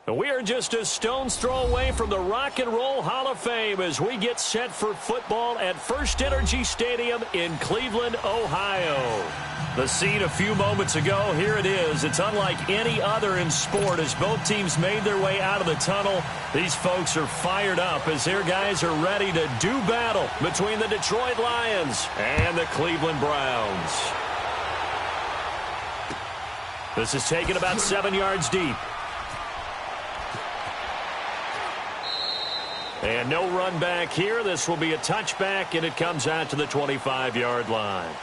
We are just a stone's throw away from the Rock and Roll Hall of Fame as we get set for football at First Energy Stadium in Cleveland, Ohio. The scene a few moments ago, here it is. It's unlike any other in sport as both teams made their way out of the tunnel. These folks are fired up as their guys are ready to do battle between the Detroit Lions and the Cleveland Browns. This is taken about 7 yards deep. And no run back here. This will be a touchback, and it comes out to the 25-yard line.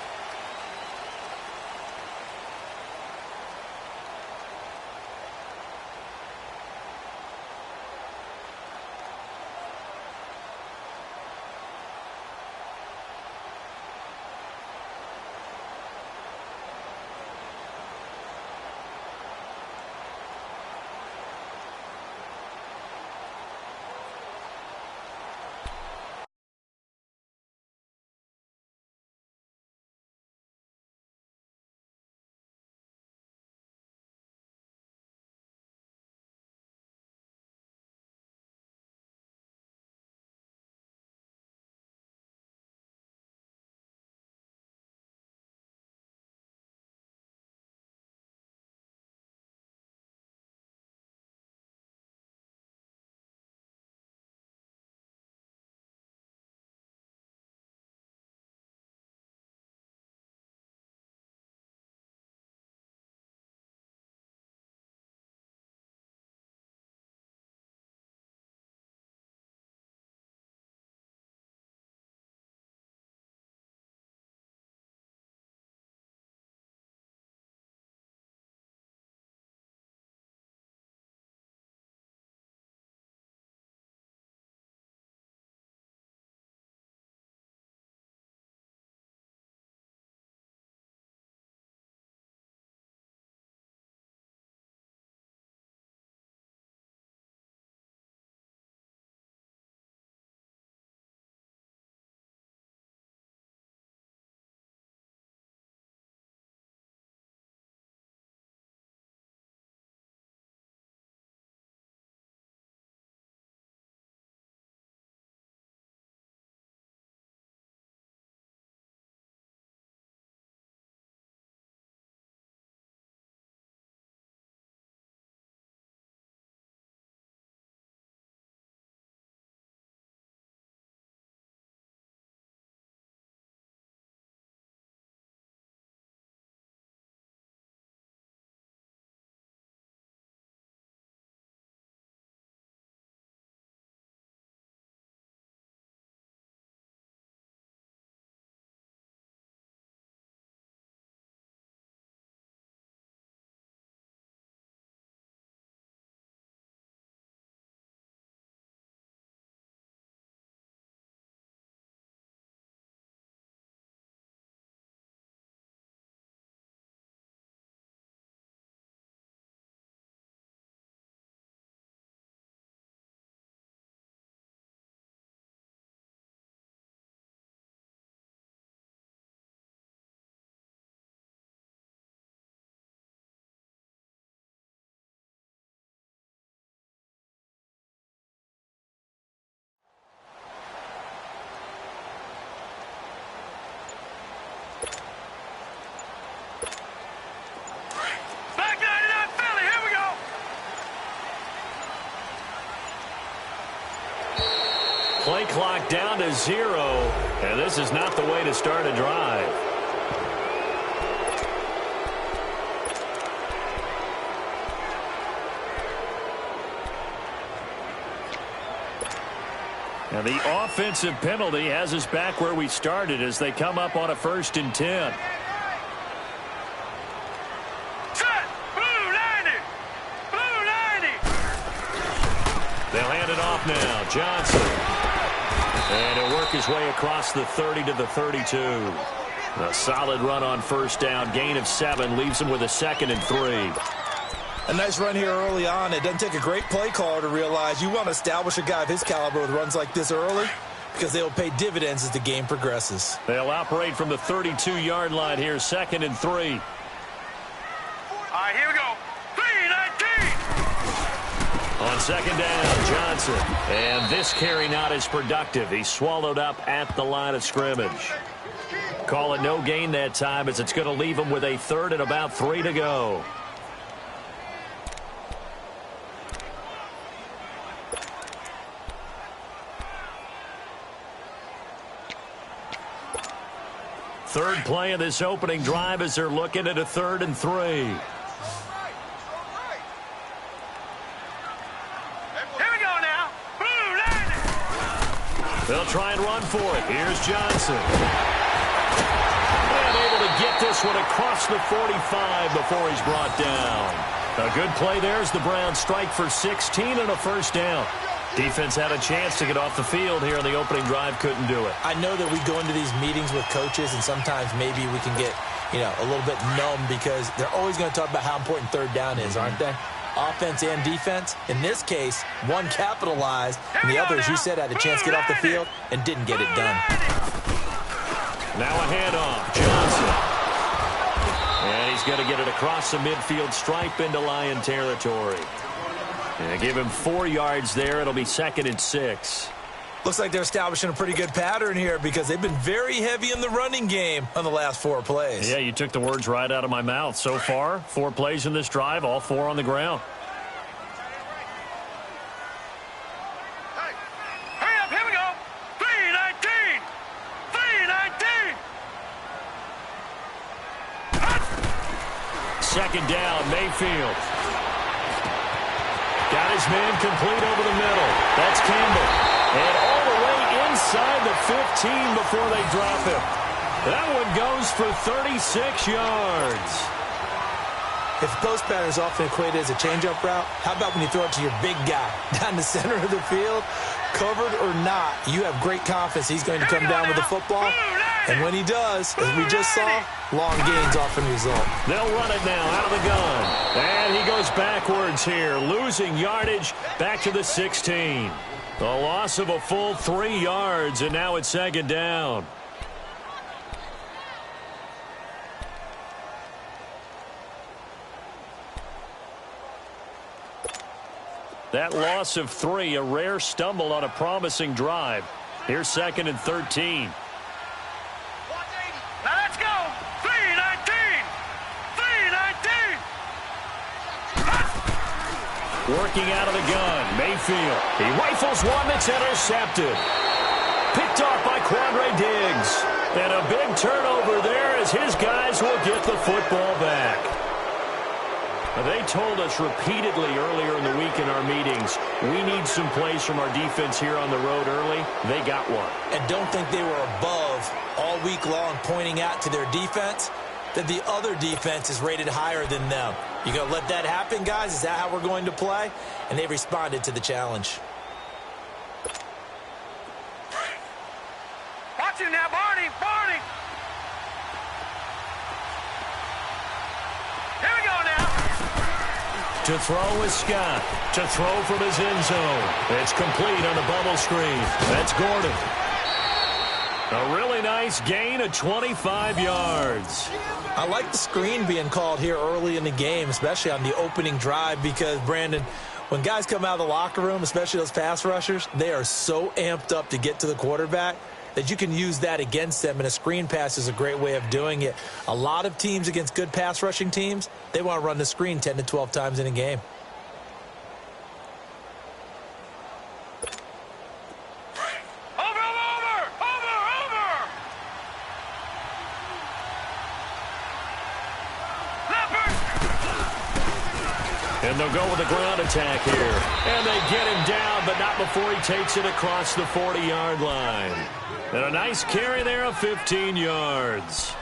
Play clock down to 0, and this is not the way to start a drive. And the offensive penalty has us back where we started as they come up on a 1st and 10. They'll hand it off now. Johnson. And he'll work his way across the 30 to the 32. A solid run on 1st down. Gain of 7 leaves him with a 2nd and 3. A nice run here early on. It doesn't take a great play caller to realize you want to establish a guy of his caliber with runs like this early because they will pay dividends as the game progresses. They'll operate from the 32-yard line here. 2nd and 3. All right, here we go. 3-19. On second down, Johnson. And this carry not as productive. He's swallowed up at the line of scrimmage. Call it no gain that time as it's going to leave him with a third and about 3 to go. Third play of this opening drive as they're looking at a 3rd and 3. Here we go now. They'll try and run for it. Here's Johnson. And able to get this one across the 45 before he's brought down. A good play there as the Browns strike for 16 and a first down. Defense had a chance to get off the field here on the opening drive, couldn't do it. I know that we go into these meetings with coaches, and sometimes maybe we can get, a little bit numb because they're always going to talk about how important third down is, aren't they? Offense and defense. In this case, one capitalized, and the other, as you said, had a chance to get off the field and didn't get it done. Now a handoff, Johnson. And he's going to get it across the midfield stripe into Lion territory. And give him 4 yards there. It'll be 2nd and 6. Looks like they're establishing a pretty good pattern here because they've been very heavy in the running game on the last 4 plays. Yeah, you took the words right out of my mouth. So far, 4 plays in this drive, all 4 on the ground. Hey, hurry up, here we go. 3:19. 3:19. Second down, Mayfield. Got his man complete over the middle. That's Campbell. And all the way inside the 15 before they drop him. That one goes for 36 yards. If post pattern is often equated as a change-up route, how about when you throw it to your big guy down the center of the field? Covered or not, you have great confidence he's going to come down with the football. And when he does, as we just saw, long gains often result. They'll run it now out of the gun. And he goes backwards here, losing yardage back to the 16. The loss of a full 3 yards, and now it's second down. That loss of 3, a rare stumble on a promising drive. Here's 2nd and 13. Now let's go. 3:19. 3:19. Working out of the gun, Mayfield. He rifles one that's intercepted. Picked off by Quandre Diggs. And a big turnover there as his guys will get the football back. They told us repeatedly earlier in the week in our meetings, we need some plays from our defense here on the road early. They got one. And don't think they were above all week long pointing out to their defense that the other defense is rated higher than them. You going to let that happen, guys? Is that how we're going to play? And they responded to the challenge. Watch him now, Barney. Barney. Here we go now. To throw is Scott. To throw from his end zone. It's complete on the bubble screen. That's Gordon. A really nice gain of 25 yards. I like the screen being called here early in the game, especially on the opening drive, because, Brandon, when guys come out of the locker room, especially those pass rushers, they are so amped up to get to the quarterback that you can use that against them, and a screen pass is a great way of doing it. A lot of teams against good pass rushing teams, they want to run the screen 10 to 12 times in a game. And they'll go with a ground attack here. And they get him down, but not before he takes it across the 40-yard line. And a nice carry there of 15 yards.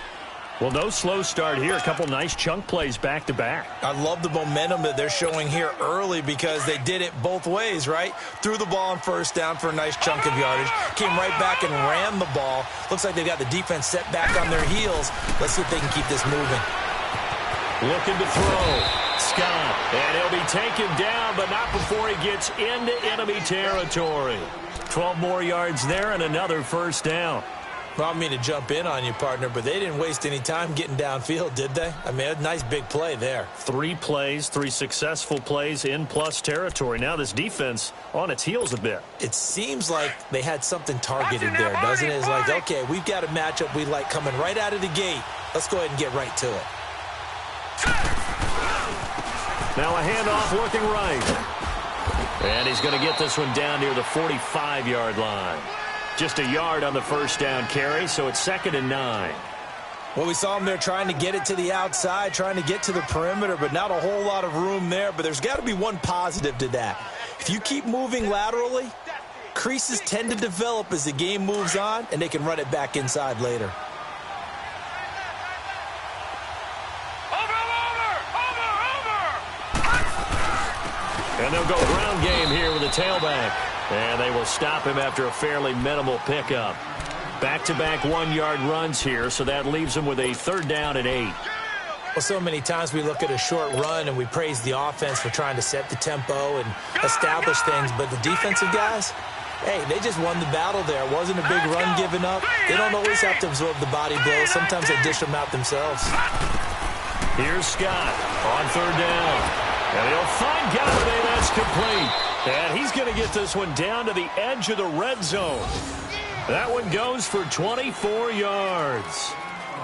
Well, no slow start here. A couple nice chunk plays back-to-back. I love the momentum that they're showing here early because they did it both ways, right? Threw the ball on first down for a nice chunk of yardage. Came right back and ran the ball. Looks like they've got the defense set back on their heels. Let's see if they can keep this moving. Looking to throw. Scott. And he'll be taken down, but not before he gets into enemy territory. 12 more yards there and another first down. Well, I don't mean to jump in on you, partner, but they didn't waste any time getting downfield, did they? I mean, a nice big play there. 3 plays, 3 successful plays in plus territory. Now this defense on its heels a bit. It seems like they had something targeted there, doesn't it? It's like, okay, we've got a matchup we like coming right out of the gate. Let's go ahead and get right to it. Now a handoff looking right. And he's going to get this one down near the 45-yard line. Just a yard on the first down carry, so it's 2nd and 9. Well, we saw him there trying to get it to the outside, trying to get to the perimeter, but not a whole lot of room there. But there's got to be one positive to that. If you keep moving laterally, creases tend to develop as the game moves on, and they can run it back inside later. And they'll go ground game here with a tailback. And they will stop him after a fairly minimal pickup. Back-to-back 1-yard runs here, so that leaves him with a 3rd down and 8. Well, so many times we look at a short run and we praise the offense for trying to set the tempo and establish things, but the defensive guys, hey, they just won the battle there. It wasn't a big run given up. They don't always have to absorb the body blows. Sometimes they dish them out themselves. Here's Scott on 3rd down. And he'll find Galladay. That's complete. And he's going to get this one down to the edge of the red zone. That one goes for 24 yards.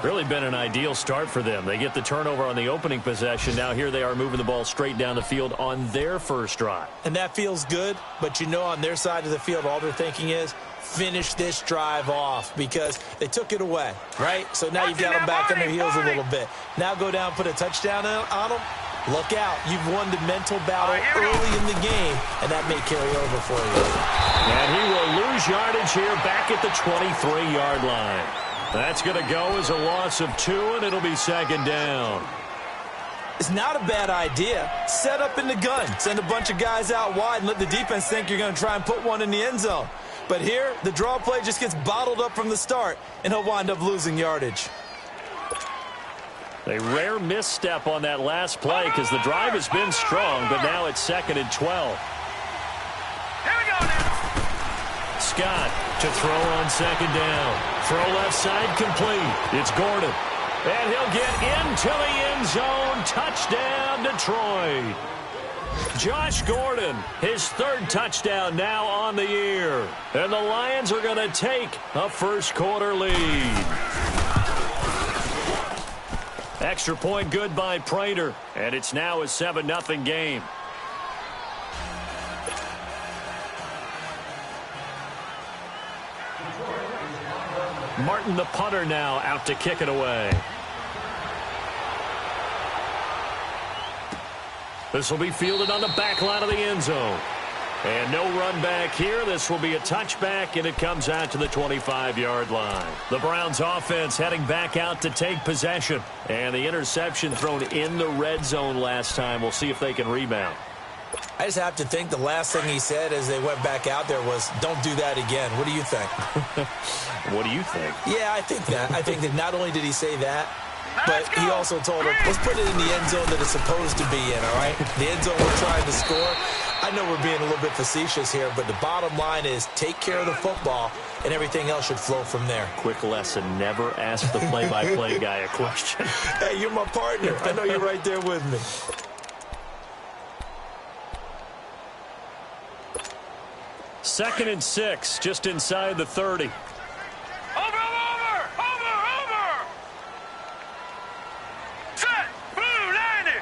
Really been an ideal start for them. They get the turnover on the opening possession. Now here they are moving the ball straight down the field on their first drive. And that feels good, but you know on their side of the field all they're thinking is finish this drive off because they took it away, right? So now you've got them back on their heels a little bit. Now go down, put a touchdown on them. Look out. You've won the mental battle early in the game, and that may carry over for you. And he will lose yardage here back at the 23-yard line. That's going to go as a loss of 2, and it'll be 2nd down. It's not a bad idea. Set up in the gun. Send a bunch of guys out wide and let the defense think you're going to try and put one in the end zone. But here, the draw play just gets bottled up from the start, and he'll wind up losing yardage. A rare misstep on that last play because the drive has been strong, but now it's 2nd and 12. Here we go now. Scott to throw on 2nd down. Throw left side complete. It's Gordon. And he'll get into the end zone. Touchdown, Detroit. Josh Gordon, his 3rd touchdown now on the year. And the Lions are going to take a first-quarter lead. Extra point good by Prater, and it's now a 7-0 game. Martin, the punter, now out to kick it away. This will be fielded on the back line of the end zone. And no run back here. This will be a touchback, and it comes out to the 25-yard line. The Browns offense heading back out to take possession. And the interception thrown in the red zone last time. We'll see if they can rebound. I just have to think the last thing he said as they went back out there was, don't do that again. What do you think? What do you think? Yeah, I think that. I think that not only did he say that, but he also told him, let's put it in the end zone that it's supposed to be in, all right? The end zone we're trying to score. I know we're being a little bit facetious here, but the bottom line is take care of the football, and everything else should flow from there. Quick lesson, never ask the play-by-play guy a question. Hey, you're my partner. I know you're right there with me. Second and 6, just inside the 30. Over. Set. Blue 90.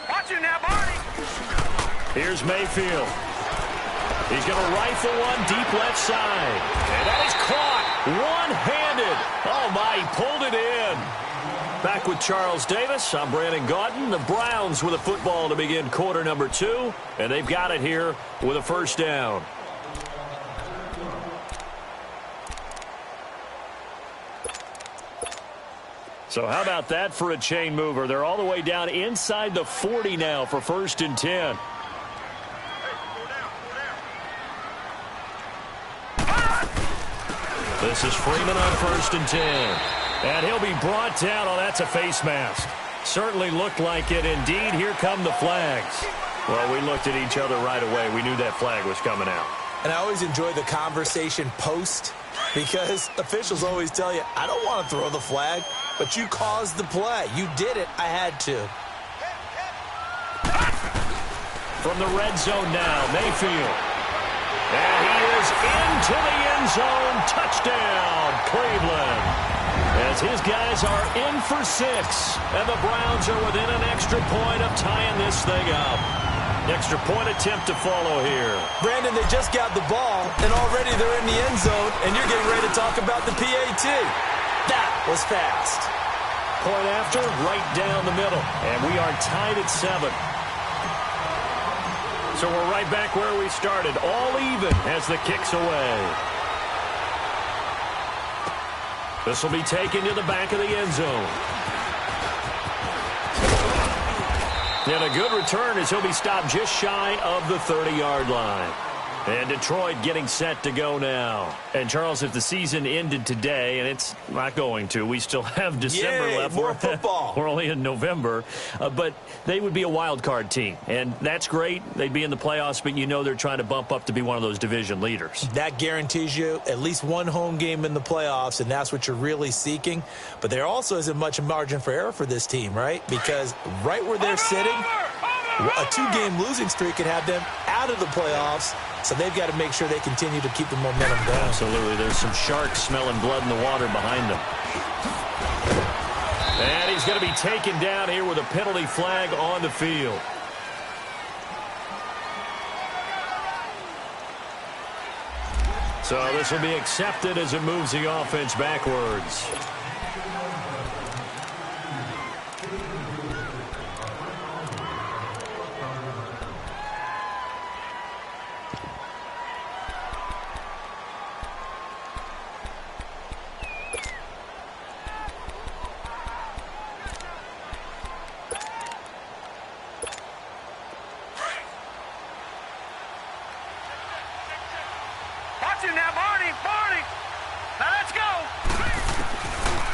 Watch it now, Barney. Here's Mayfield. He's going to rifle one deep left side. And that is caught one-handed. Oh, my, he pulled it in. Back with Charles Davis, I'm Brandon Gaudin. The Browns with a football to begin quarter number 2. And they've got it here with a first down. So how about that for a chain mover? They're all the way down inside the 40 now for 1st and 10. This is Freeman on 1st and 10. And he'll be brought down. Oh, that's a face mask. Certainly looked like it. Indeed, here come the flags. Well, we looked at each other right away. We knew that flag was coming out. And I always enjoy the conversation post because officials always tell you, I don't want to throw the flag, but you caused the play. You did it. I had to. From the red zone now, Mayfield. And he is into the end zone. Touchdown, Cleveland. As his guys are in for 6. And the Browns are within an extra point of tying this thing up. Extra point attempt to follow here. Brandon, they just got the ball, and already they're in the end zone, and you're getting ready to talk about the PAT. That was fast. Point after, right down the middle. And we are tied at 7. So we're right back where we started. All even as the kick's away. This will be taken to the back of the end zone. And a good return as he'll be stopped just shy of the 30-yard line. And Detroit getting set to go now. And, Charles, if the season ended today, and it's not going to, we still have December left. More football. We're only in November. But they would be a wild card team. And that's great. They'd be in the playoffs, but you know they're trying to bump up to be one of those division leaders. That guarantees you at least one home game in the playoffs, and that's what you're really seeking. But there also isn't much margin for error for this team, right? Because right where they're sitting, a 2-game losing streak could have them out of the playoffs. So they've got to make sure they continue to keep the momentum going. Absolutely. There's some sharks smelling blood in the water behind them. And he's going to be taken down here with a penalty flag on the field. So this will be accepted as it moves the offense backwards.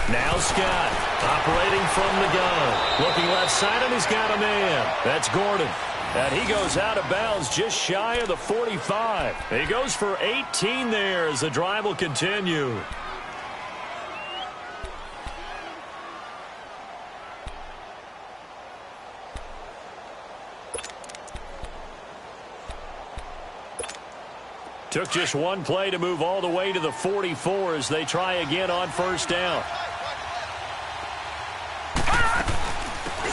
Now Scott operating from the gun. Looking left side, and he's got a man. That's Gordon. And he goes out of bounds just shy of the 45. He goes for 18 there as the drive will continue. Took just one play to move all the way to the 44 as they try again on first down.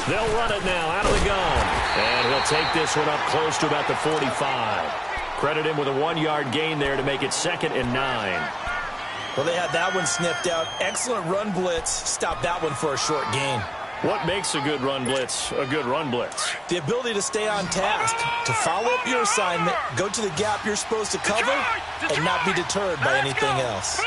They'll run it now out of the gun. And he'll take this one up close to about the 45. Credit him with a 1-yard gain there to make it 2nd and 9. Well, they had that one sniffed out. Excellent run blitz. Stop that one for a short gain. What makes a good run blitz a good run blitz? The ability to stay on task, to follow up your assignment, go to the gap you're supposed to cover, and not be deterred by anything else.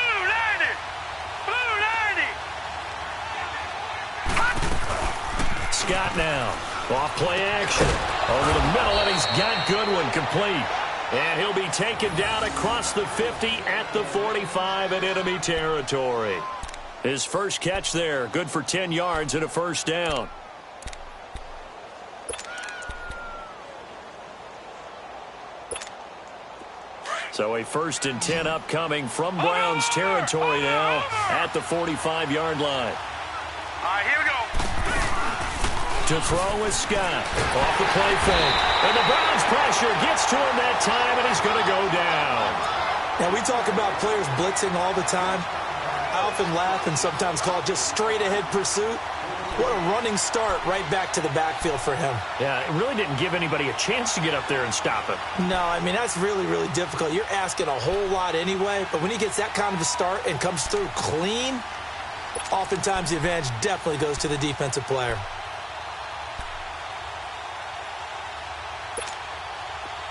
Scott now. Off play action. Over the middle, and he's got Goodwin complete. And he'll be taken down across the 50 at the 45 in enemy territory. His first catch there, good for 10 yards and a first down. So a 1st and 10 upcoming from Browns territory now at the 45-yard line. All right, here we go. To throw is Scott. Off the play fake. And the Browns pressure gets to him that time, and he's going to go down. Now, we talk about players blitzing all the time. I often laugh and sometimes call it just straight-ahead pursuit. What a running start right back to the backfield for him. Yeah, it really didn't give anybody a chance to get up there and stop him. No, I mean, that's really, really difficult. You're asking a whole lot anyway, but when he gets that kind of a start and comes through clean, oftentimes the advantage definitely goes to the defensive player.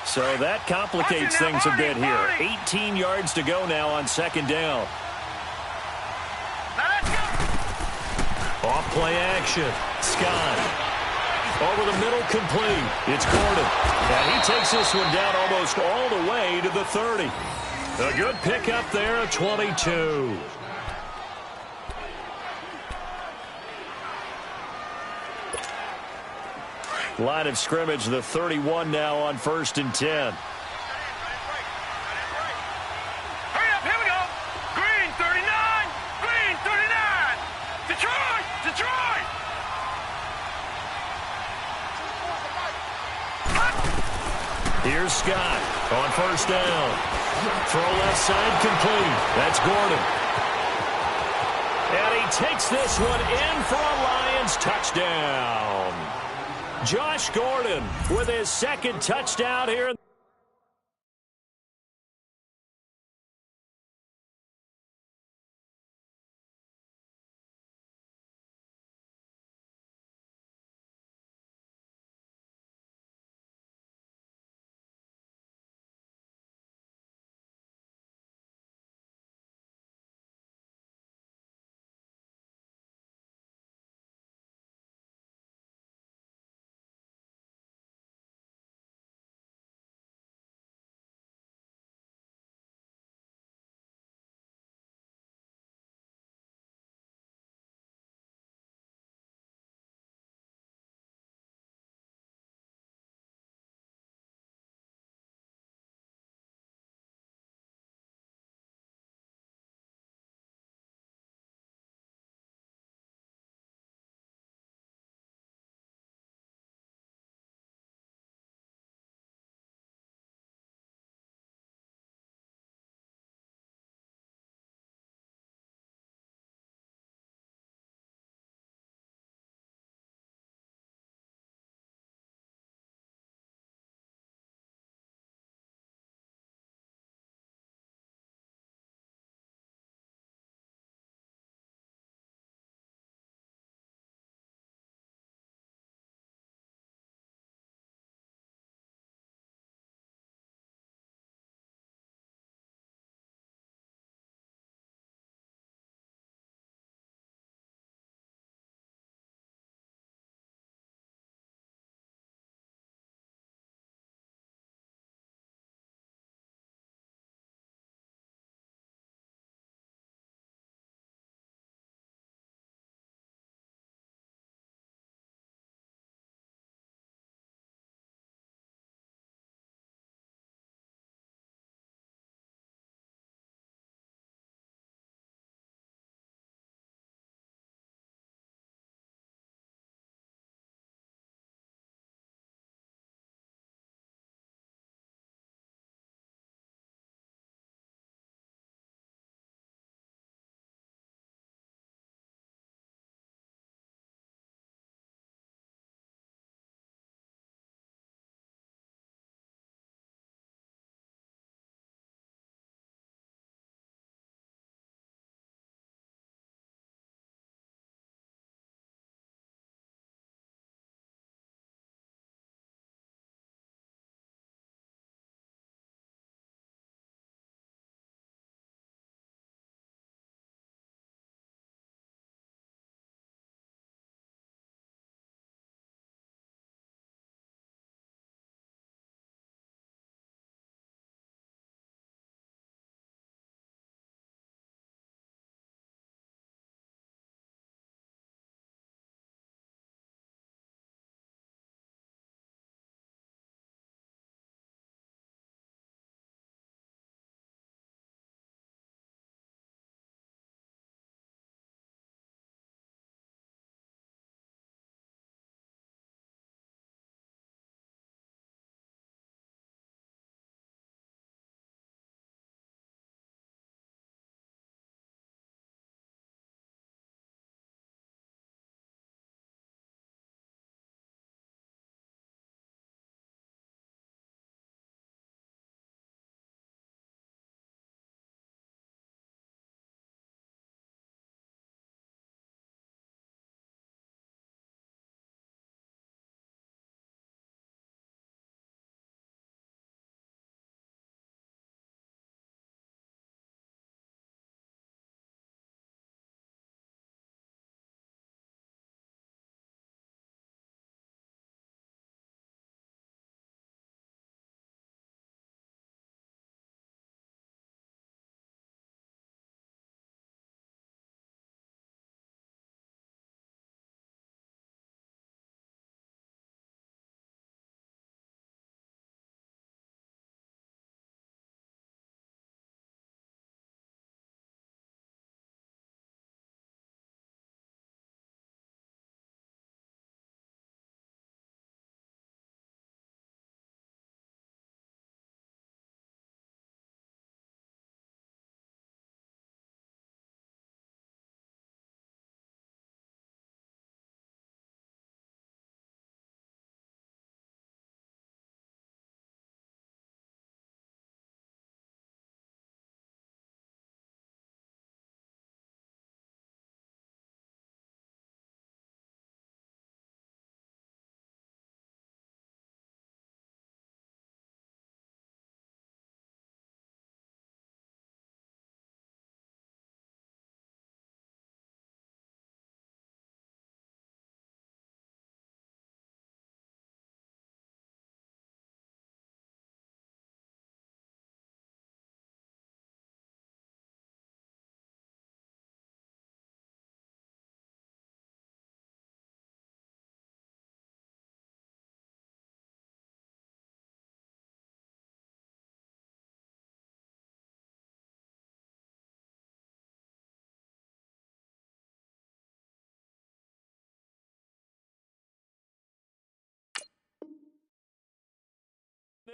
So that complicates things a bit here. 18 yards to go now on 2nd down. Off play action. Scott. Over the middle, complete. It's Gordon. And he takes this one down almost all the way to the 30. A good pickup there at 22. Line of scrimmage, the 31 now on 1st and 10. Hurry up, here we go. Green 39, green 39. Detroit, Detroit. Here's Scott on 1st down. Throw left side complete. That's Gordon. And he takes this one in for a Lions touchdown. Josh Gordon with his second touchdown here.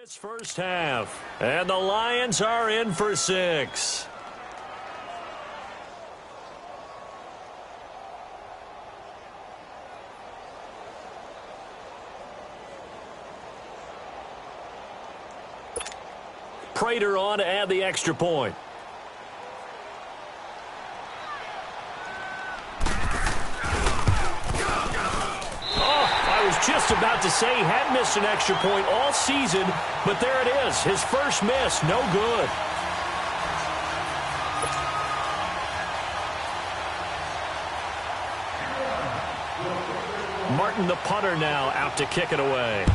This first half, and the Lions are in for 6. Prater on to add the extra point. I was just about to say he hadn't missed an extra point all season, but there it is. His first miss, no good. Martin, the punter, now out to kick it away.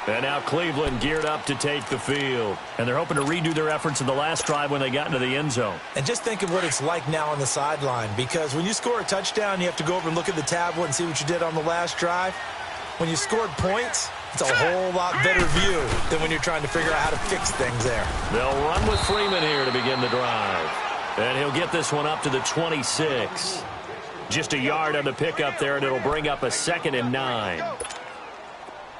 And now Cleveland geared up to take the field. And they're hoping to redo their efforts in the last drive when they got into the end zone. And just think of what it's like now on the sideline, because when you score a touchdown, you have to go over and look at the tablet and see what you did on the last drive. When you scored points, it's a whole lot better view than when you're trying to figure out how to fix things there. They'll run with Freeman here to begin the drive. And he'll get this one up to the 26. Just a yard on the pickup there, and it'll bring up a 2nd and 9.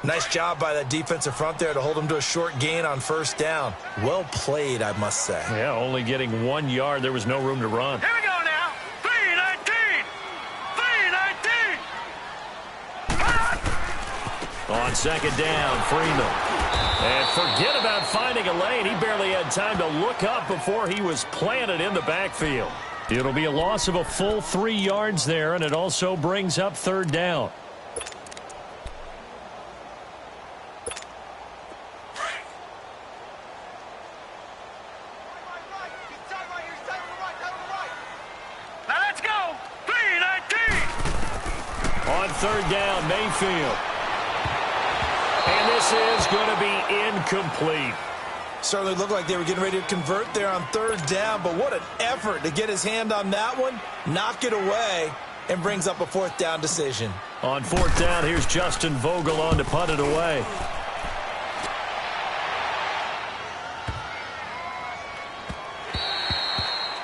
Nice job by that defensive front there to hold him to a short gain on first down. Well played, I must say. Yeah, only getting 1 yard. There was no room to run. Here we go now. 3-19. 3-19. On 2nd down, Freeman. And forget about finding a lane. He barely had time to look up before he was planted in the backfield. It'll be a loss of a full 3 yards there, and it also brings up 3rd down. On 3rd down, Mayfield. And this is going to be incomplete. Certainly looked like they were getting ready to convert there on 3rd down, but what an effort to get his hand on that one, knock it away, and brings up a 4th down decision. On 4th down, here's Justin Vogel on to punt it away.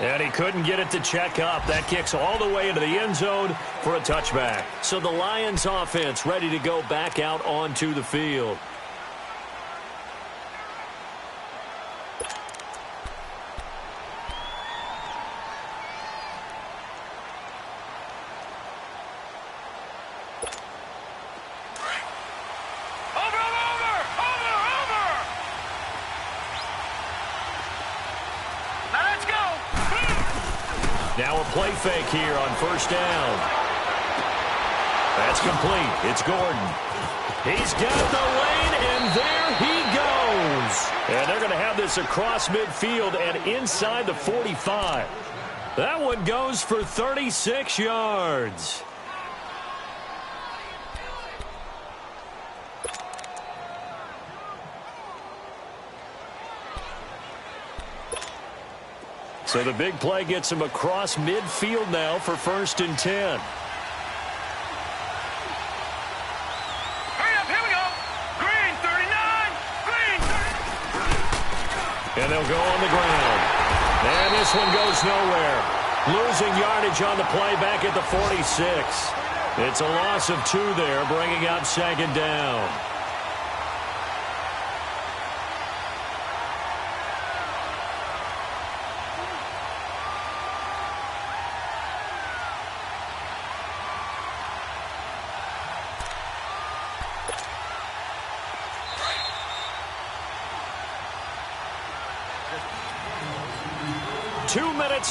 And he couldn't get it to check up. That kicks all the way into the end zone for a touchback. So the Lions offense ready to go back out onto the field. Now a play fake here on 1st down. That's complete. It's Gordon. He's got the lane, and there he goes. And they're going to have this across midfield and inside the 45. That one goes for 36 yards. So the big play gets him across midfield now for 1st and 10. Hurry up, here we go. Green 39. Green 30. And they'll go on the ground. And this one goes nowhere. Losing yardage on the play back at the 46. It's a loss of 2 there, bringing up 2nd down.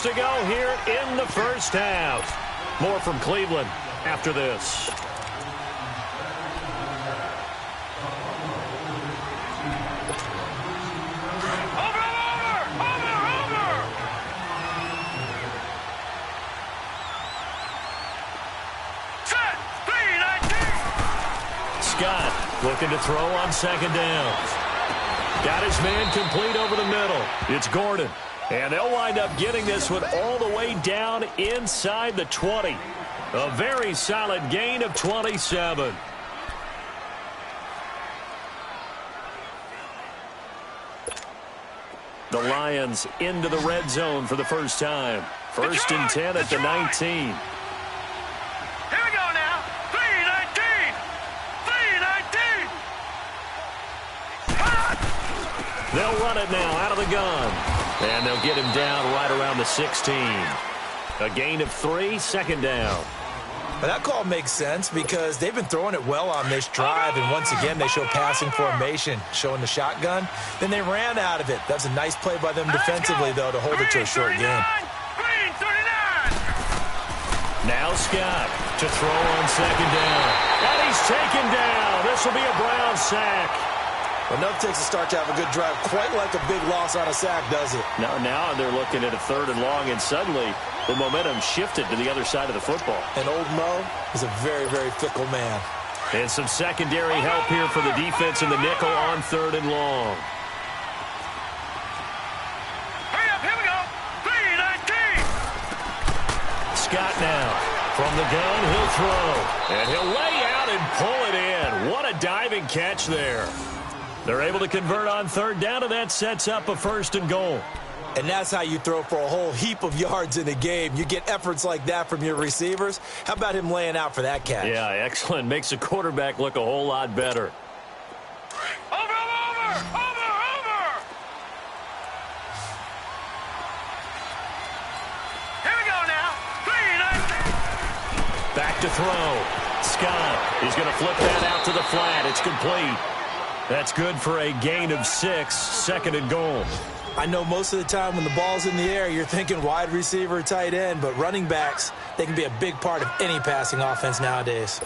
To go here in the first half. More from Cleveland after this. Over. Set. 3-19. Scott looking to throw on 2nd down. Got his man complete over the middle. It's Gordon. And they'll wind up getting this one all the way down inside the 20. A very solid gain of 27. The Lions into the red zone for the first time. 1st and 10 at the 19. They'll run it now out of the gun. And they'll get him down right around the 16. A gain of 3, second down. But that call makes sense because they've been throwing it well on this drive, and once again they show passing formation, showing the shotgun. Then they ran out of it. That's a nice play by them defensively, though, to hold it to a short game. Now Scott to throw on second down. And he's taken down. This will be a Brown sack. Enough takes a start to have a good drive, quite like a big loss on a sack, does it? Now they're looking at a 3rd and long, and suddenly the momentum shifted to the other side of the football. And old Mo is a very, very fickle man. And some secondary help here for the defense in the nickel on 3rd and long. Hurry up, here we go. 3-19. Scott now from the gun, he'll throw. And he'll lay out and pull it in. What a diving catch there. They're able to convert on 3rd down, and that sets up a 1st and goal. And that's how you throw for a whole heap of yards in a game. You get efforts like that from your receivers. How about him laying out for that catch? Yeah, excellent. Makes the quarterback look a whole lot better. Over. Here we go now. 3-19. Back to throw. Scott is going to flip that out to the flat. It's complete. That's good for a gain of 6, 2nd and goal. I know most of the time when the ball's in the air, you're thinking wide receiver, tight end, but running backs, they can be a big part of any passing offense nowadays.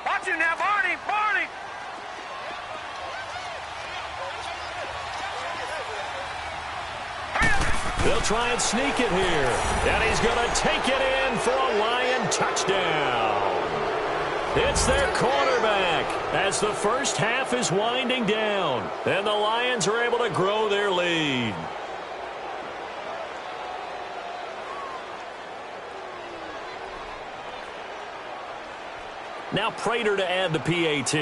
Watch him now, Barney. They'll try and sneak it here. And he's going to take it in for a Lion touchdown. It's their quarterback as the first half is winding down. And the Lions are able to grow their lead. Now Prater to add the PAT.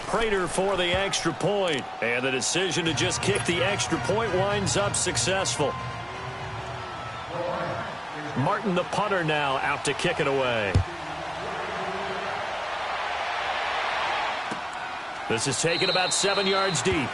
Prater for the extra point. And the decision to just kick the extra point winds up successful. Martin, the punter, now out to kick it away. This is taken about 7 yards deep.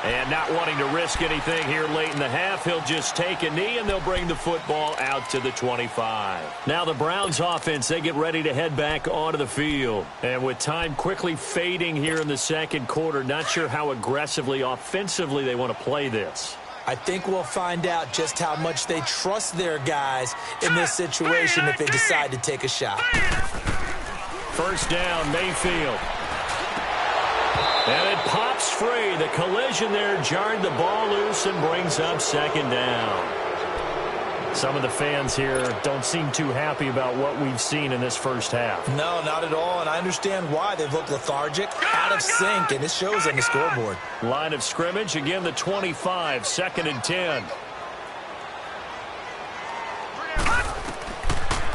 And not wanting to risk anything here late in the half, he'll just take a knee, and they'll bring the football out to the 25. Now the Browns offense, they get ready to head back onto the field. And with time quickly fading here in the second quarter, not sure how aggressively, offensively they want to play this. I think we'll find out just how much they trust their guys in this situation if they decide to take a shot. First down, Mayfield. And it pops free. The collision there jarred the ball loose and brings up second down. Some of the fans here don't seem too happy about what we've seen in this first half. No, not at all, and I understand why. They've looked lethargic, out of sync, and it shows on the scoreboard. Line of scrimmage, again the 25, 2nd and 10.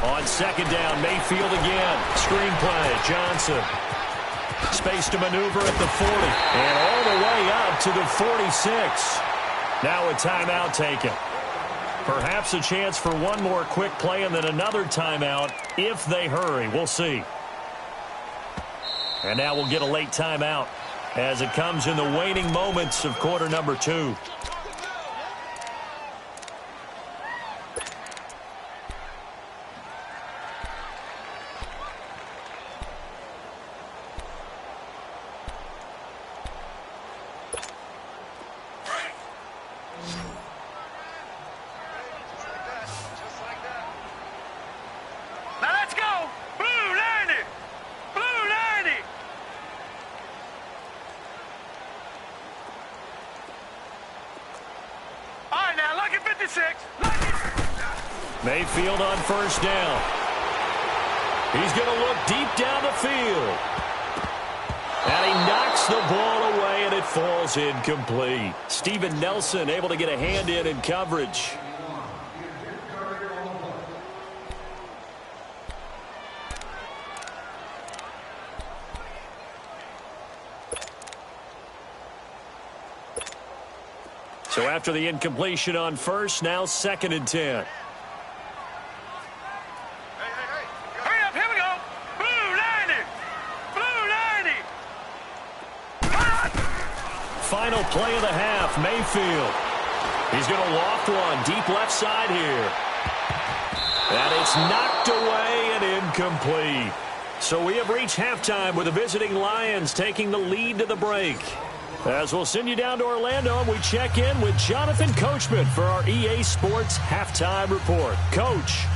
On second down, Mayfield again. Screenplay, Johnson. Space to maneuver at the 40. And all the way up to the 46. Now a timeout taken. Perhaps a chance for one more quick play and then another timeout if they hurry. We'll see. And now we'll get a late timeout as it comes in the waning moments of quarter number 2. Mayfield on first down. He's going to look deep down the field. And he knocks the ball away, and it falls incomplete. Steven Nelson able to get a hand in coverage. So after the incompletion on first, now 2nd and 10. Hurry up, here we go. Blue final play of the half. Mayfield. He's going to loft one deep left side here. And it's knocked away and incomplete. So we have reached halftime with the visiting Lions taking the lead to the break. As we'll send you down to Orlando, and we check in with Jonathan Coachman for our EA Sports Halftime Report. Coach.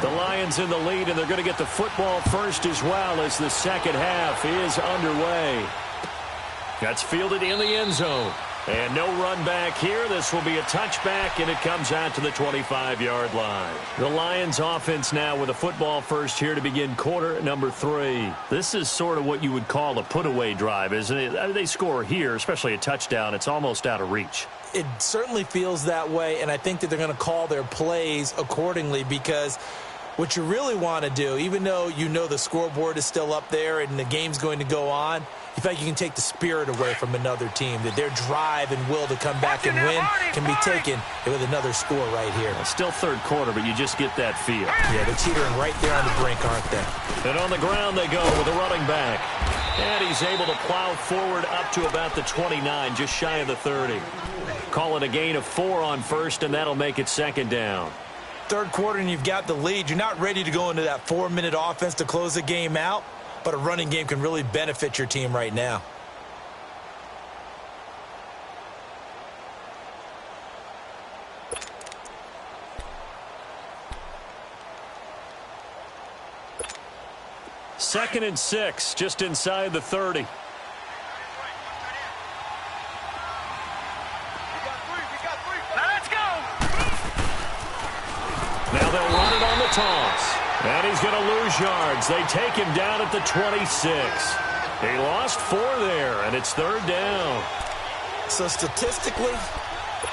The Lions in the lead, and they're going to get the football first as well as the second half is underway. That's fielded in the end zone. And no run back here. This will be a touchback, and it comes out to the 25-yard line. The Lions offense now with a football first here to begin quarter number 3. This is sort of what you would call a put-away drive, isn't it? They score here, especially a touchdown. It's almost out of reach. It certainly feels that way, and I think that they're going to call their plays accordingly because what you really want to do, even though you know the scoreboard is still up there and the game's going to go on, you feel like you can take the spirit away from another team, that their drive and will to come back and win can be taken with another score right here. Well, still third quarter, but you just get that feel. Yeah, they're teetering right there on the brink, aren't they? And on the ground they go with a running back. And he's able to plow forward up to about the 29, just shy of the 30. Call it a gain of 4 on first, and that'll make it second down. Third quarter, and you've got the lead. You're not ready to go into that 4-minute offense to close the game out. But a running game can really benefit your team right now. Second and 6, just inside the 30. Now they'll run it on the toss. And he's going to lose yards. They take him down at the 26. He lost 4 there, and it's third down. So statistically,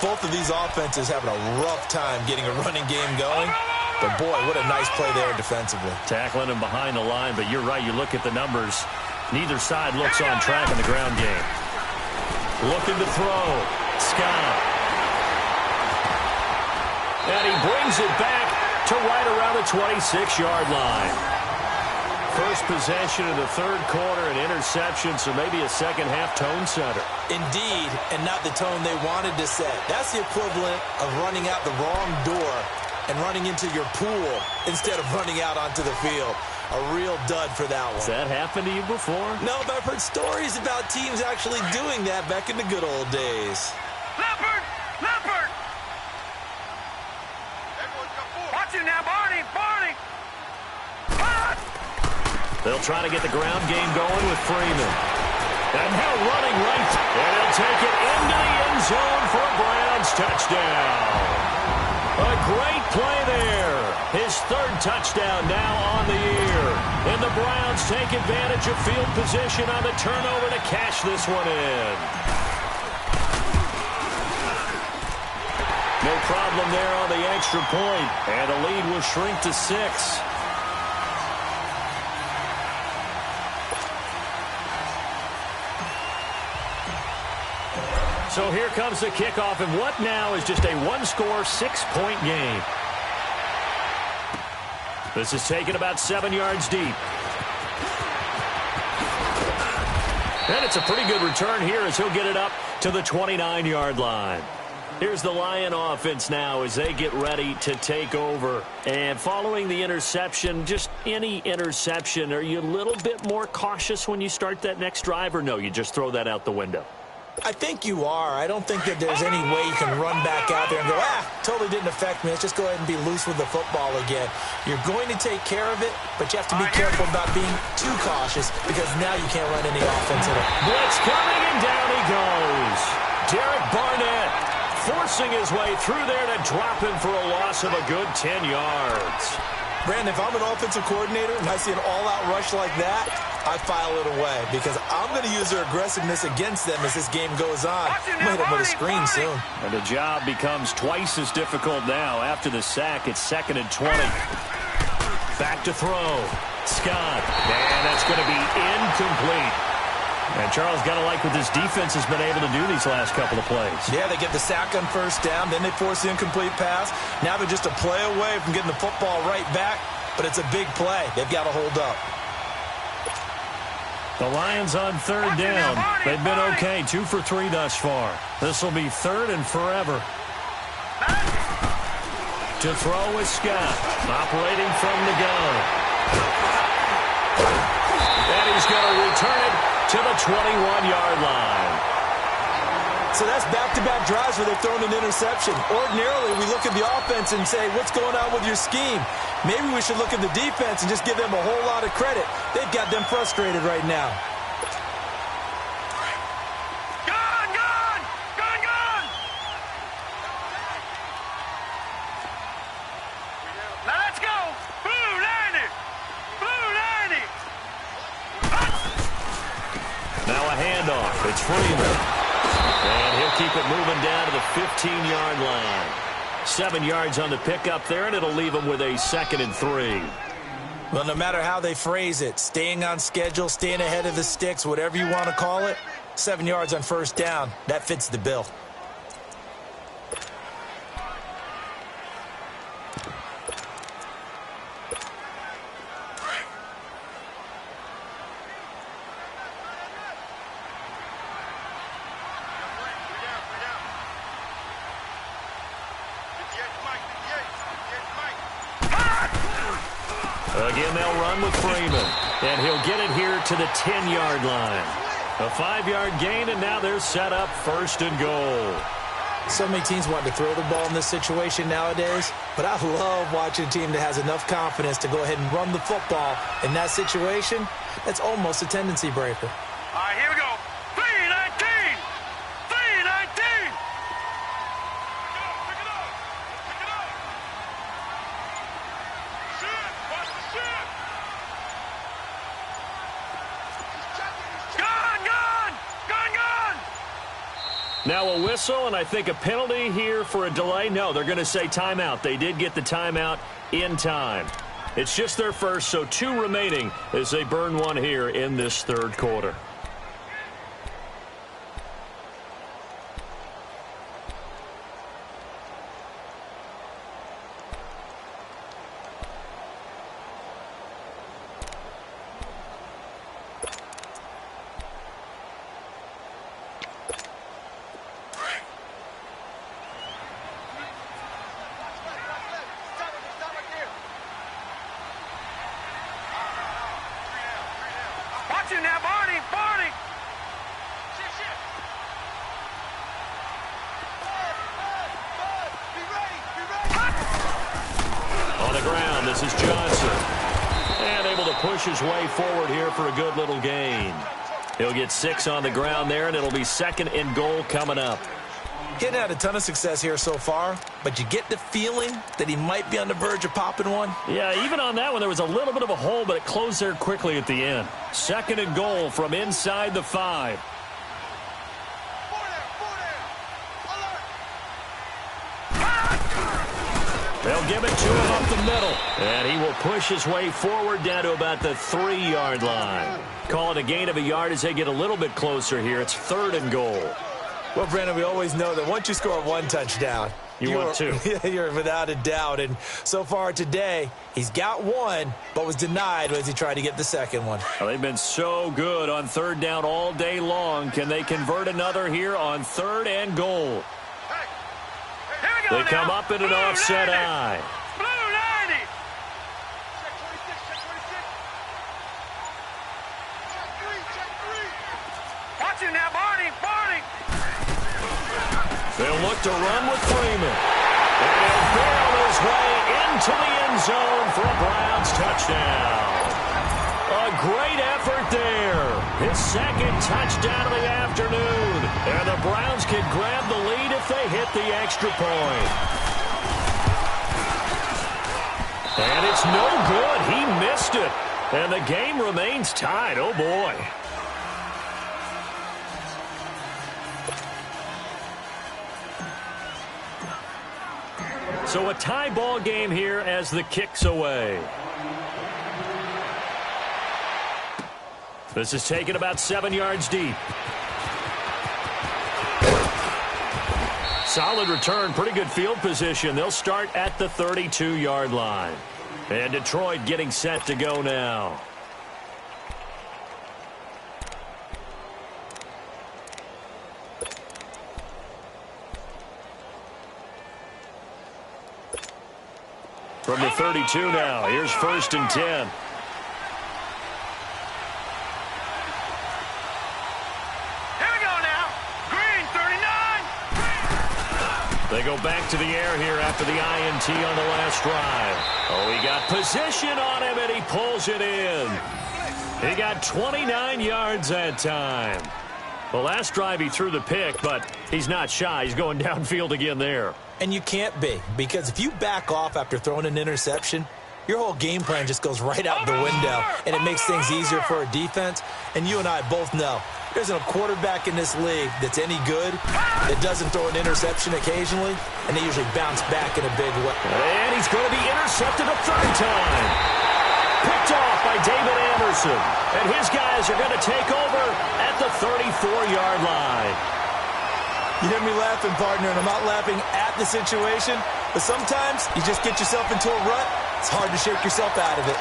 both of these offenses having a rough time getting a running game going. But, boy, what a nice play there defensively. Tackling him behind the line, but you're right. You look at the numbers. Neither side looks on track in the ground game. Looking to throw. Scott. And he brings it back to right around the 26-yard line. First possession of the third quarter, an interception, so maybe a second-half tone setter. Indeed, and not the tone they wanted to set. That's the equivalent of running out the wrong door and running into your pool instead of running out onto the field. A real dud for that one. Has that happened to you before? No, but I've heard stories about teams actually doing that back in the good old days. Leopard! Leopard! Watch it now, Barney! Barney! They'll try to get the ground game going with Freeman. And now running right. And he'll take it into the end zone for a Browns touchdown. A great play there. His third touchdown now on the year. And the Browns take advantage of field position on the turnover to cash this one in. No problem there on the extra point. And the lead will shrink to 6. So here comes the kickoff, and what now is just a one-score, 6-point game. This is taken about 7 yards deep. And it's a pretty good return here as he'll get it up to the 29-yard line. Here's the Lion offense now as they get ready to take over. And following the interception, just any interception, are you a little bit more cautious when you start that next drive, or no, you just throw that out the window? I think you are. I don't think that there's any way you can run back out there and go, totally didn't affect me. Let's just go ahead and be loose with the football again. You're going to take care of it, but you have to be careful about being too cautious because now you can't run any offense at all. Blitz coming, and down he goes. Derek Barnett forcing his way through there to drop him for a loss of a good 10 yards. Brandon, if I'm an offensive coordinator and I see an all-out rush like that, I file it away because I'm going to use their aggressiveness against them as this game goes on. I'm going to hit them with a screen soon. And the job becomes twice as difficult now. After the sack, it's 2nd and 20. Back to throw. Scott. And that's going to be incomplete. And Charles got to like what this defense has been able to do these last couple of plays. Yeah, they get the sack on first down, then they force the incomplete pass. Now they're just a play away from getting the football right back, but it's a big play. They've got to hold up. The Lions on third down. They've been okay, 2 for 3 thus far. This will be third and forever. To throw is Scott, operating from the gun. And he's going to return it to the 21-yard line. So that's back-to-back drives where they've thrown an interception. Ordinarily, we look at the offense and say, what's going on with your scheme? Maybe we should look at the defense and just give them a whole lot of credit. They've got them frustrated right now. Gone, gone, gone, gone. Now let's go. Blue 90. Blue 90. Now a handoff. It's Freeman. And he'll keep it moving down to the 15-yard line. 7 yards on the pickup there, and it'll leave him with a 2nd and 3. Well, no matter how they phrase it, staying on schedule, staying ahead of the sticks, whatever you want to call it, 7 yards on first down, that fits the bill. Again, they'll run with Freeman. And he'll get it here to the 10-yard line. A 5-yard gain, and now they're set up 1st and goal. So many teams want to throw the ball in this situation nowadays, but I love watching a team that has enough confidence to go ahead and run the football. In that situation, that's almost a tendency breaker. All right, here we go. 319. 319. Pick it up. Pick it up. Shit. Watch the shit. Gone, gone. Gone, gone. Now a whistle, and I think a penalty here for a delay. No, they're going to say timeout. They did get the timeout in time. It's just their first, so 2 remaining as they burn 1 here in this 3rd quarter. Watch him now, Barney. Barney. Shit, shit. Be ready. Be ready. On the ground, this is Johnson. And able to push his way forward here for a good little gain. He'll get 6 on the ground there, and it'll be 2nd and goal coming up. He hadn't had a ton of success here so far, but you get the feeling that he might be on the verge of popping one. Yeah, even on that one, there was a little bit of a hole, but it closed there quickly at the end. 2nd and goal from inside the 5. They'll give it to him up the middle. And he will push his way forward down to about the 3-yard line. Call it a gain of a yard as they get a little bit closer here. It's 3rd and goal. Well, Brandon, we always know that once you score 1 touchdown, you want 2. You're without a doubt. And so far today, he's got 1, but was denied as he tried to get the 2nd one. Well, they've been so good on 3rd down all day long. Can they convert another here on 3rd and goal? They come up in an offset eye. Blue 90. Watch him now, Barney. Barney. They'll look to run with Freeman. And he'll barrel his way into the end zone for a Browns touchdown. A great effort there. His 2nd touchdown of the afternoon. And the Browns can grab the lead if they hit the extra point. And it's no good. He missed it. And the game remains tied. Oh, boy. So a tie ball game here as the kick's away. This is taken about 7 yards deep. Solid return, pretty good field position. They'll start at the 32-yard line. And Detroit getting set to go now. From the 32 now, here's 1st and 10. They go back to the air here after the INT on the last drive. Oh, he got position on him, and he pulls it in. He got 29 yards that time. The last drive he threw the pick, but he's not shy. He's going downfield again there. And you can't be, because if you back off after throwing an interception, your whole game plan just goes right out the window, and it makes things easier for a defense. And you and I both know there's a quarterback in this league that's any good that doesn't throw an interception occasionally, and they usually bounce back in a big way. And he's going to be intercepted a 3rd time. Picked off by David Anderson. And his guys are going to take over at the 34-yard line. You hear me laughing, partner, and I'm not laughing at the situation, but sometimes you just get yourself into a rut. It's hard to shake yourself out of it.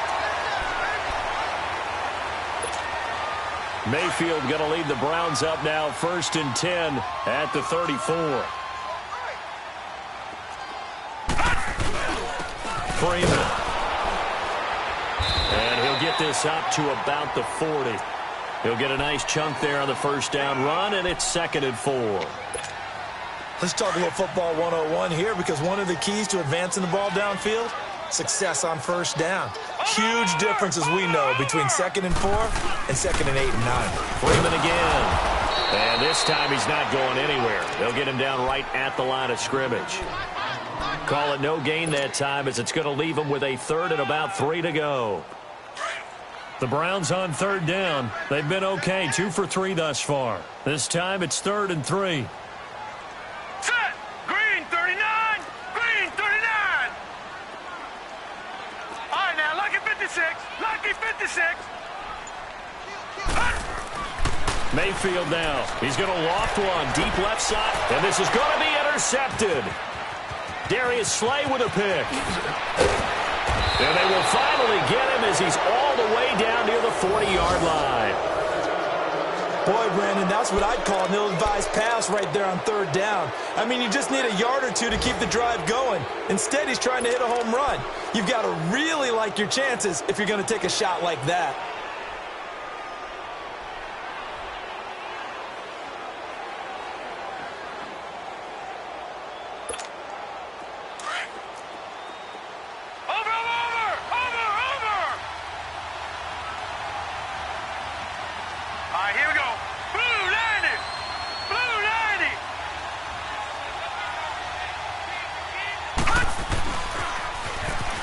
Mayfield going to lead the Browns up now, 1st and 10 at the 34. Freeman. And he'll get this up to about the 40. He'll get a nice chunk there on the 1st down run, and it's 2nd and 4. Let's talk a little football 101 here, because one of the keys to advancing the ball downfield, success on 1st down. Huge difference, as we know, between 2nd and 4 and 2nd and 8 and 9. Freeman again. And this time he's not going anywhere. They'll get him down right at the line of scrimmage. Call it no gain that time, as it's going to leave him with a 3rd and about 3 to go. The Browns on 3rd down. They've been okay, 2 for 3 thus far. This time it's 3rd and 3. Set! Green 39! Green 39! All right, now, lucky 56. Lucky 56. Mayfield now. He's going to loft one deep left side, and this is going to be intercepted. Darius Slay with a pick. And they will finally get him as he's all the way down near the 40-yard line. Boy, Brandon, that's what I'd call an ill-advised pass right there on 3rd down. I mean, you just need a yard or two to keep the drive going. Instead, he's trying to hit a home run. You've got to really like your chances if you're going to take a shot like that.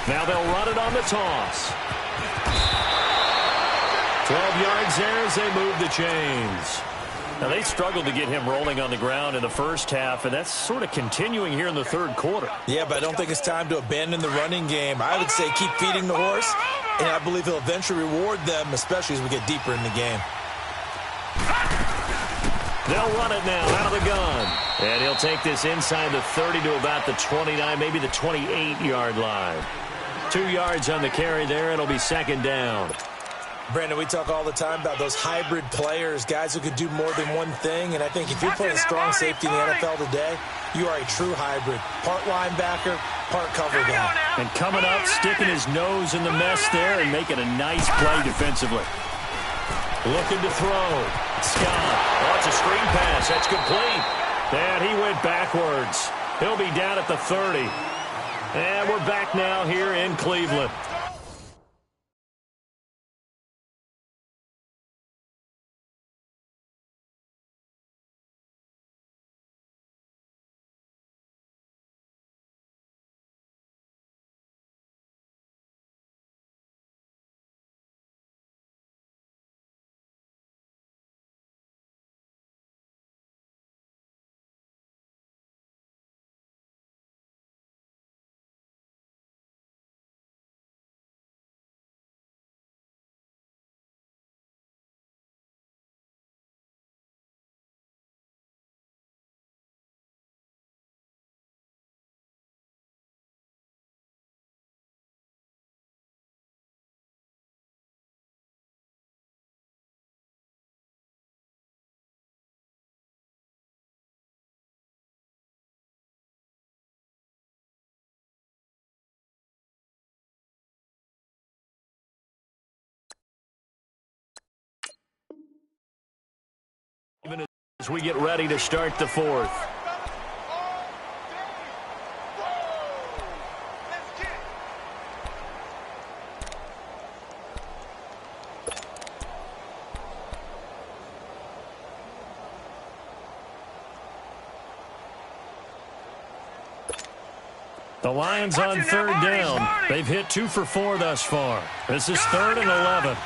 Now they'll run it on the toss. 12 yards there as they move the chains. Now, they struggled to get him rolling on the ground in the 1st half, and that's sort of continuing here in the 3rd quarter. Yeah, but I don't think it's time to abandon the running game. I would say keep feeding the horse, and I believe he'll eventually reward them, especially as we get deeper in the game. They'll run it now out of the gun. And he'll take this inside the 30 to about the 29, maybe the 28-yard line. 2 yards on the carry there. It'll be 2nd down. Brandon, we talk all the time about those hybrid players, guys who could do more than one thing. And I think if you're playing strong safety in the NFL today, you are a true hybrid. Part linebacker, part cover guy. And coming up, sticking his nose in the mess there and making a nice play defensively. Looking to throw. Scott. Oh, it's a screen pass. That's complete. And he went backwards. He'll be down at the 30. And we're back now here in Cleveland. As we get ready to start the fourth. The Lions on third down. They've hit 2 for 4 thus far. This is 3rd and 11.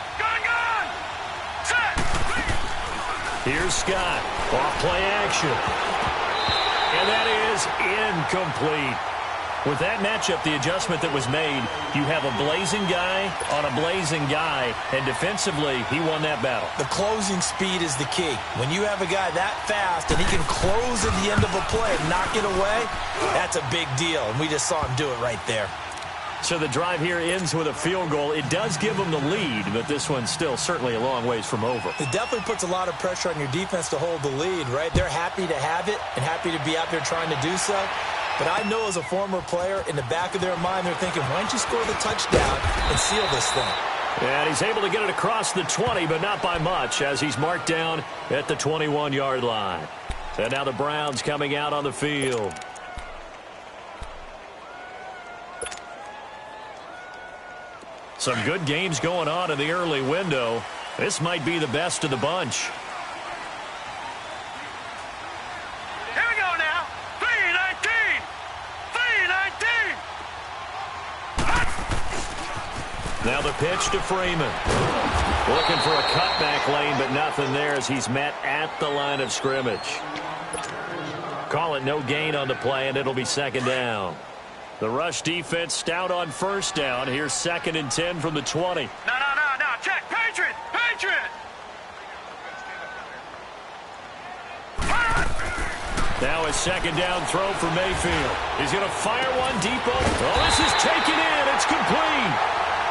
Here's Scott. Off play action. And that is incomplete. With that matchup, the adjustment that was made, you have a blazing guy on a blazing guy, and defensively, he won that battle. The closing speed is the key. When you have a guy that fast and he can close at the end of a play and knock it away, that's a big deal, and we just saw him do it right there. So the drive here ends with a field goal. It does give them the lead, but this one's still certainly a long ways from over. It definitely puts a lot of pressure on your defense to hold the lead, right? They're happy to have it and happy to be out there trying to do so. But I know as a former player, in the back of their mind, they're thinking, why don't you score the touchdown and seal this thing? And he's able to get it across the 20, but not by much, as he's marked down at the 21-yard line. And now the Browns coming out on the field. Some good games going on in the early window. This might be the best of the bunch. Here we go now. 3-19. 3-19. Now the pitch to Freeman. Looking for a cutback lane, but nothing there as he's met at the line of scrimmage. Call it no gain on the play, and it'll be 2nd down. The rush defense stout on 1st down. Here's 2nd and 10 from the 20. No. Check. Patriot. Now a 2nd down throw for Mayfield. He's going to fire one deep over. Oh, this is taken in. It's complete.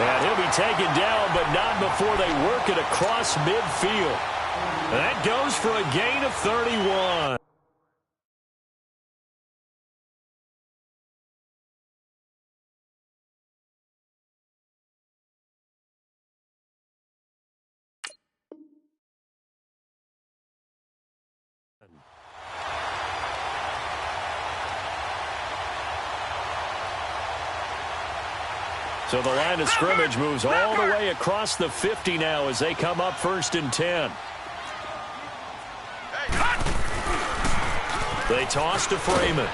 And he'll be taken down, but not before they work it across midfield. That goes for a gain of 31. So the line of scrimmage moves all the way across the 50 now as they come up 1st and 10. They toss to Freeman.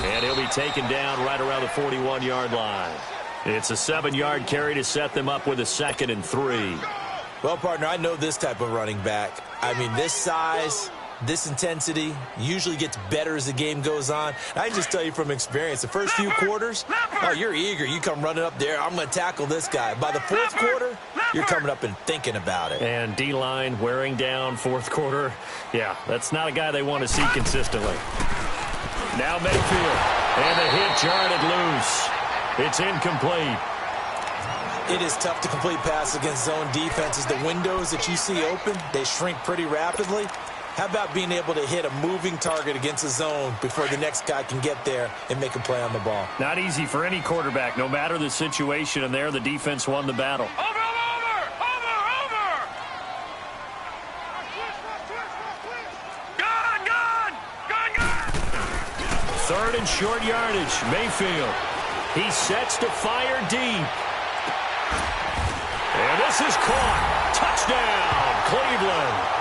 And he'll be taken down right around the 41-yard line. It's a 7-yard carry to set them up with a 2nd and 3. Well, partner, I know this type of running back. I mean, this size, this intensity usually gets better as the game goes on. I can just tell you from experience, the first few quarters, oh, you're eager. You come running up there, I'm going to tackle this guy. By the 4th quarter, you're coming up and thinking about it. And D-line wearing down 4th quarter. Yeah, that's not a guy they want to see consistently. Now Mayfield, and the hit jarred it loose. It's incomplete. It is tough to complete passes against zone defenses. The windows that you see open, they shrink pretty rapidly. How about being able to hit a moving target against a zone before the next guy can get there and make a play on the ball? Not easy for any quarterback, no matter the situation, and there the defense won the battle. Over. 3rd and short yardage. Mayfield. He sets to fire deep. And this is caught. Touchdown, Cleveland.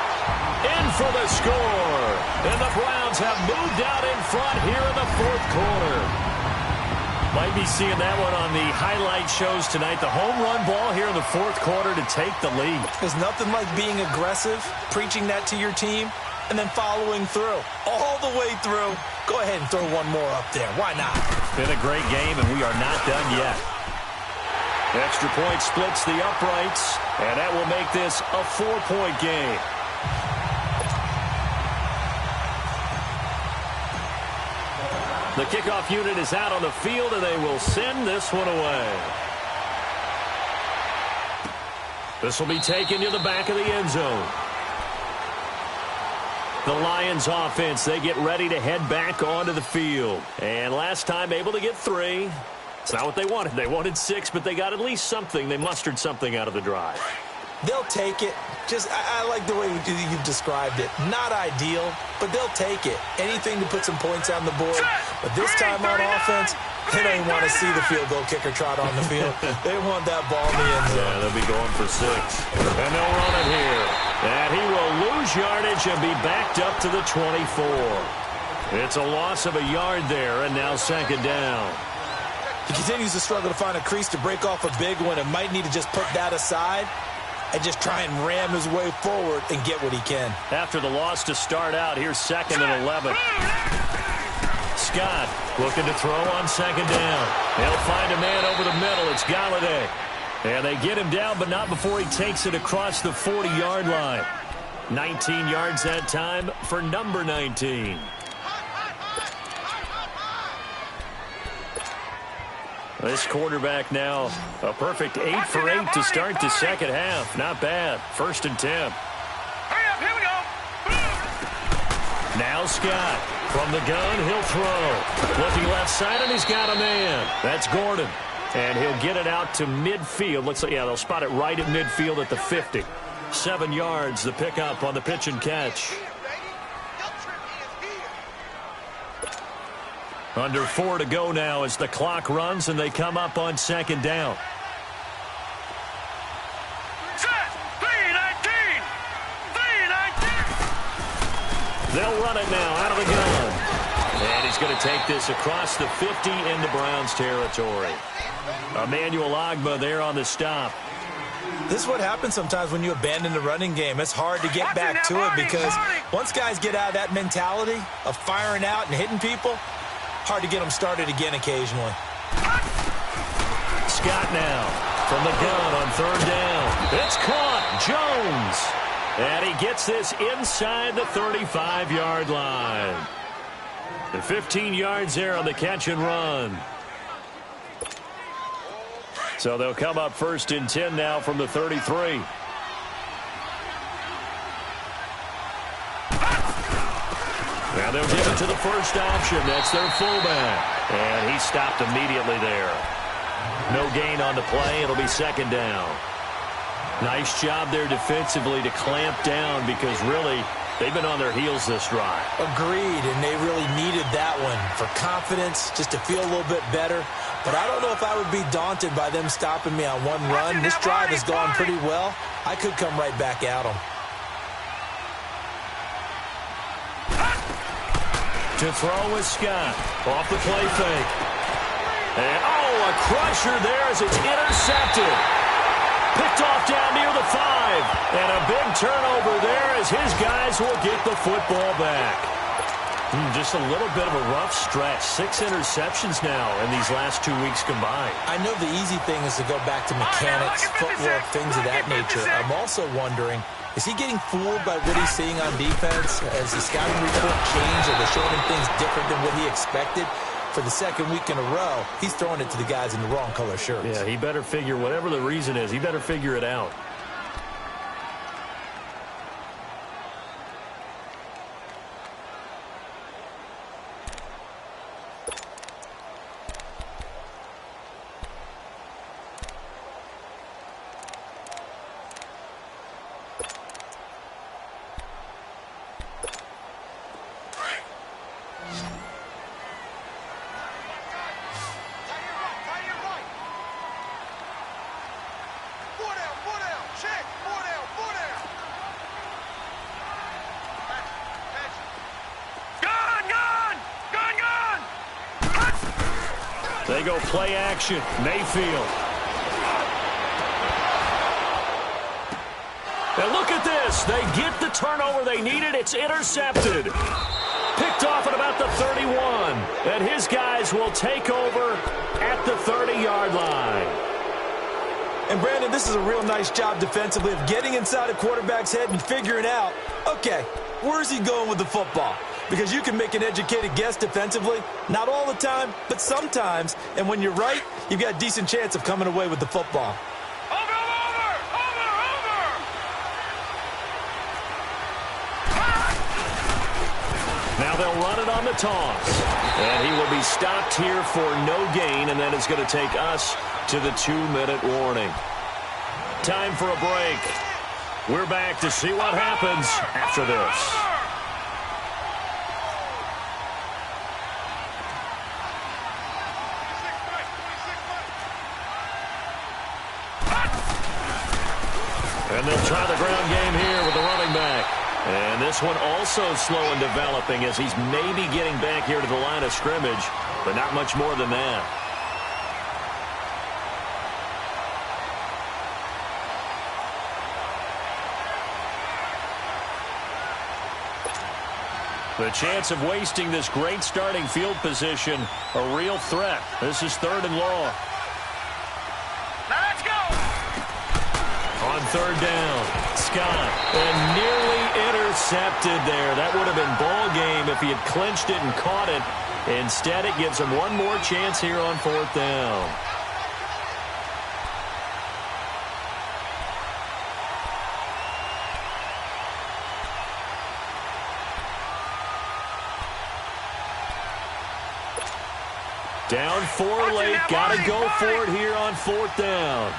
In for the score. And the Browns have moved out in front here in the 4th quarter. Might be seeing that one on the highlight shows tonight. The home run ball here in the 4th quarter to take the lead. There's nothing like being aggressive, preaching that to your team, and then following through. All the way through. Go ahead and throw one more up there. Why not? Been a great game, and we are not done yet. Extra point splits the uprights, and that will make this a 4-point game. The kickoff unit is out on the field, and they will send this one away. This will be taken to the back of the end zone. The Lions offense, they get ready to head back onto the field. And last time able to get 3. It's not what they wanted. They wanted 6, but they got at least something. They mustered something out of the drive. They'll take it. I like the way you've described it. Not ideal, but they'll take it. Anything to put some points on the board. But this time on offense, they don't even want to see the field goal kicker trot on the field. They want that ball in the end zone. Yeah, they'll be going for 6. And they'll run it here. And he will lose yardage and be backed up to the 24. It's a loss of a yard there, and now second down. He continues to struggle to find a crease to break off a big one and might need to just put that aside and just try and ram his way forward and get what he can. After the loss to start out, here's 2nd and 11. Scott looking to throw on second down. He'll find a man over the middle. It's Galladay. And they get him down, but not before he takes it across the 40-yard line. 19 yards that time for number 19. This quarterback now a perfect 8 for 8 to start the second half. Not bad. 1st and 10. Hurry up, here we go. Now Scott from the gun. He'll throw. Looking left side, and he's got a man. That's Gordon. And he'll get it out to midfield. Looks like, yeah, they'll spot it right at midfield at the 50. 7 yards, the pickup on the pitch and catch. Under 4 to go now as the clock runs and they come up on second down. Set. 3-19. 3-19. They'll run it now out of the gun. And he's going to take this across the 50 into Browns territory. Emmanuel Ogbah there on the stop. This is what happens sometimes when you abandon the running game. It's hard to get back to it because once guys get out of that mentality of firing out and hitting people, hard to get them started again occasionally. Scott now from the gun on 3rd down. It's caught. Jones. And he gets this inside the 35-yard line. And 15 yards there on the catch and run. So they'll come up 1st and 10 now from the 33. Now they'll give it to the first option. That's their fullback. And he stopped immediately there. No gain on the play. It'll be second down. Nice job there defensively to clamp down because really they've been on their heels this drive. Agreed, and they really needed that one for confidence, just to feel a little bit better. But I don't know if I would be daunted by them stopping me on one run. This drive has gone pretty well. I could come right back at them. To throw is Scott. Off the play fake. And, a crusher there as it's intercepted. Picked off down near the 5. And a big turnover there as his guys will get the football back. Just a little bit of a rough stretch. 6 interceptions now in these last 2 weeks combined. I know the easy thing is to go back to mechanics, footwork, things of that nature. I'm also wondering, is he getting fooled by what he's seeing on defense? Has the scouting report changed? Are they showing him things different than what he expected? For the second week in a row, he's throwing it to the guys in the wrong color shirts. Yeah, he better figure, whatever the reason is, he better figure it out. They go play action. Mayfield. And look at this. They get the turnover they needed. It's intercepted. Picked off at about the 31. And his guys will take over at the 30-yard line. And, Brandon, this is a real nice job defensively of getting inside a quarterback's head and figuring out, okay, where's he going with the football? Because you can make an educated guess defensively. Not all the time, but sometimes. And when you're right, you've got a decent chance of coming away with the football. Over! Now they'll run it on the toss. And he will be stopped here for no gain, and then it's going to take us to the 2-minute warning. Time for a break. We're back to see what happens after this. And they'll try the ground game here with the running back. And this one also slow in developing as he's maybe getting back here to the line of scrimmage, but not much more than that. The chance of wasting this great starting field position, a real threat. This is 3rd and long. On 3rd down, Scott, and nearly intercepted there. That would have been ball game if he had clinched it and caught it. Instead, it gives him one more chance here on 4th down. Down 4 late, got to go for it here on 4th down.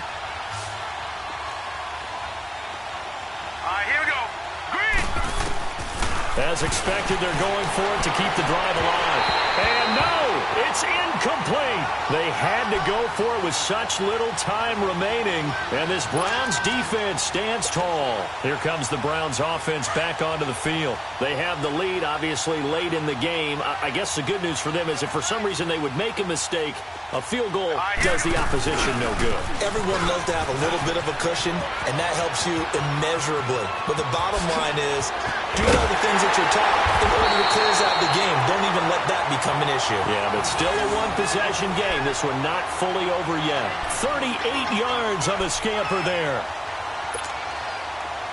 As expected, they're going for it to keep the drive alive. And no, it's incomplete. They had to go for it with such little time remaining. And this Browns defense stands tall. Here comes the Browns offense back onto the field. They have the lead, obviously, late in the game. I guess the good news for them is if for some reason they would make a mistake, a field goal does the opposition no good. Everyone loves to have a little bit of a cushion, and that helps you immeasurably. But the bottom line is, do all the things that you're taught in order to close out the game. Don't even let that become an issue. Yeah, but still a one-possession game. This one not fully over yet. 38 yards on the scamper there.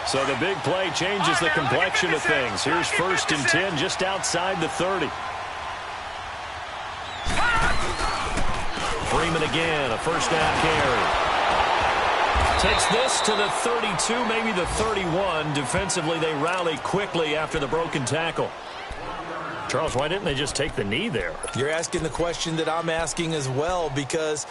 So the big play changes the complexion of things. Here's 1st and 10 just outside the 30. Freeman again, a 1st down carry. Takes this to the 32, maybe the 31. Defensively, they rally quickly after the broken tackle. Charles, why didn't they just take the knee there? You're asking the question that I'm asking as well, because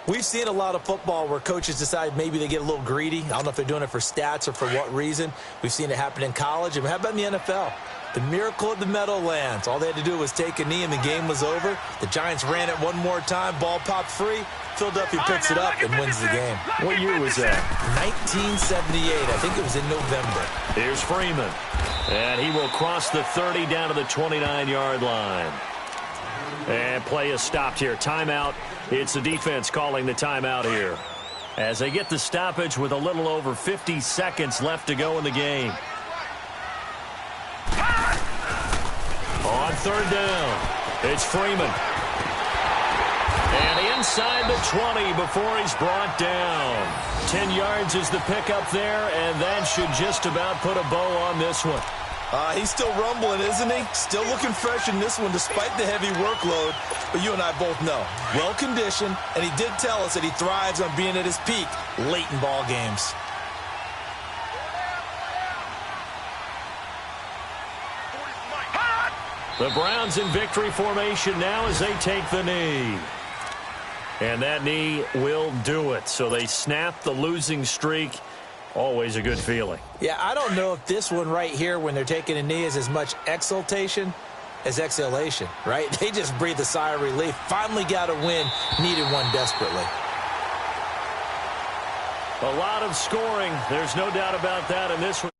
we've seen a lot of football where coaches decide maybe they get a little greedy. I don't know if they're doing it for stats or for what reason. We've seen it happen in college. And how about in the NFL? The miracle of the Meadowlands. All they had to do was take a knee and the game was over. The Giants ran it one more time. Ball popped free. Philadelphia picks it up and wins the game. What year was that? 1978. I think it was in November. Here's Freeman. And he will cross the 30 down to the 29-yard line. And play is stopped here. Timeout. It's the defense calling the timeout here, as they get the stoppage with a little over 50 seconds left to go in the game. On 3rd down, it's Freeman. And inside the 20 before he's brought down. 10 yards is the pickup there, and that should just about put a bow on this one. He's still rumbling, isn't he? Still looking fresh in this one despite the heavy workload. But you and I both know, well-conditioned, and he did tell us that he thrives on being at his peak late in ball games. The Browns in victory formation now as they take the knee. And that knee will do it. So they snap the losing streak. Always a good feeling. Yeah, I don't know if this one right here when they're taking a knee is as much exultation as exhalation, right? They just breathe a sigh of relief. Finally got a win. Needed one desperately. A lot of scoring. There's no doubt about that in this one.